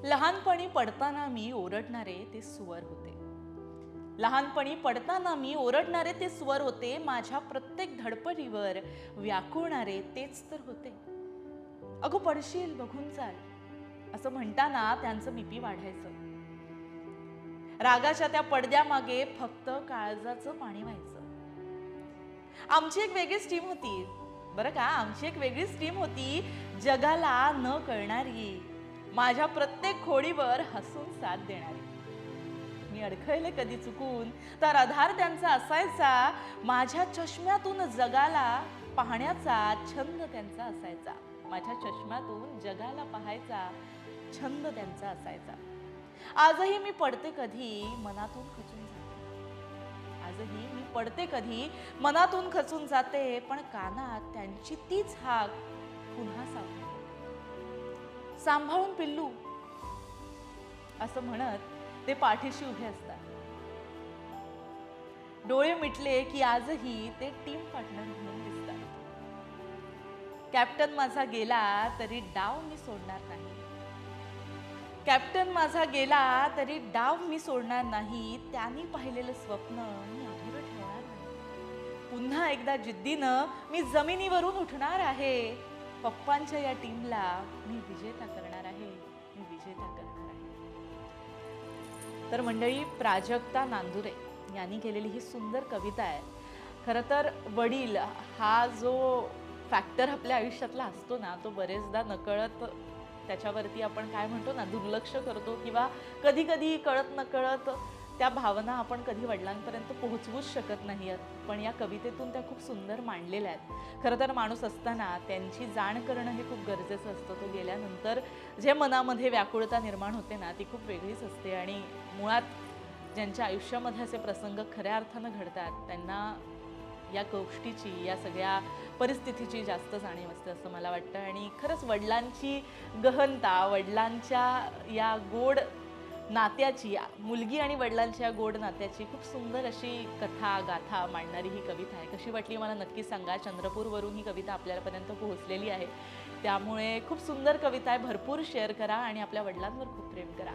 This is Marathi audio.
लहानपणी पडताना मी ओरडणारे ते स्वर होते. लहानपणी पडताना मी ओरडणारे ते स्वर होते. माझ्या प्रत्येक धडपडीवर व्याकुळणारे तेच तर होते. अगो पडशील बघून चाल असं म्हणताना त्यांचं बीपी वाढायचं. रागाच्या त्या पडद्यामागे फक्त काळजाचं पाणी व्हायचं. आमची एक वेगळीच टीम होती बरं का. आमची एक वेगळीच टीम होती, जगाला न कळणारी, माझ्या प्रत्येक खोडीवर हसून साथ देणारी. मी अडखळले कधी चुकून तर आधार त्यांचा असायचा. माझ्या चष्म्यातून जगाला पाहण्याचा छंद त्यांचा असायचा. माझ्या चष्म्यातून जगाला पाहायचा छंद त्यांचा असायचा. आजही मी पडते कधी मनातून खचून जाते. आजही मी पडते कधी मनातून खचून जाते, पण कानात त्यांची तीच हाक पुन्हा सावरते. सांभाळून पिल्लू असं म्हणत ते पाठीशी उभे असतात. डोळे मिटले की आजही ते टीम पार्टनर म्हणून दिसतात. कॅप्टन माझा गेला तरी डाव मी सोडणार नाही. कॅप्टन माझा गेला तरी डाव मी सोडणार नाही. त्यांनी पाहिलेलं स्वप्न मी अधुरं ठेवणार नाही. पुन्हा एकदा जिद्दीनं मी जमिनीवरून उठणार आहे. पप्पांच्या या टीमला मी विजेता करणार आहे. मी विजेता करणार आहे. तर मंडळी, प्राजक्ता नांदुरे यांनी केलेली ही सुंदर कविता आहे. खरं तर वडील हा जो फॅक्टर आपल्या आयुष्यातला असतो ना, तो बरेचदा नकळत त्याच्यावरती आपण काय म्हणतो ना, दुर्लक्ष करतो किंवा कधी कधी कळत नकळत त्या भावना आपण कधी वडिलांपर्यंत पोहोचवूच शकत नाही. पण या कवितेतून त्या खूप सुंदर मांडलेल्या आहेत. खरं तर माणूस असताना त्यांची जाण करणं हे खूप गरजेचं असतं. तो गेल्यानंतर जे मनामध्ये व्याकुळता निर्माण होते ना, ती खूप वेगळीच असते. आणि मुळात ज्यांच्या आयुष्यामध्ये असे प्रसंग खऱ्या अर्थानं घडतात त्यांना या गोष्टीची, या सगळ्या परिस्थितीची जास्त जाणीव असते असं मला वाटतं. आणि खरंच वडिलांची गहनता, वडिलांच्या या गोड नात्याची, मुलगी आणि वडिलांच्या गोड नात्याची खूप सुंदर अशी कथा गाथा मांडणारी ही कविता आहे. कशी वाटली मला नक्की सांगा. चंद्रपूरवरून ही कविता आपल्यापर्यंत पोहोचलेली आहे. त्यामुळे खूप सुंदर कविता आहे. भरपूर शेअर करा आणि आपल्या वडिलांवर खूप प्रेम करा.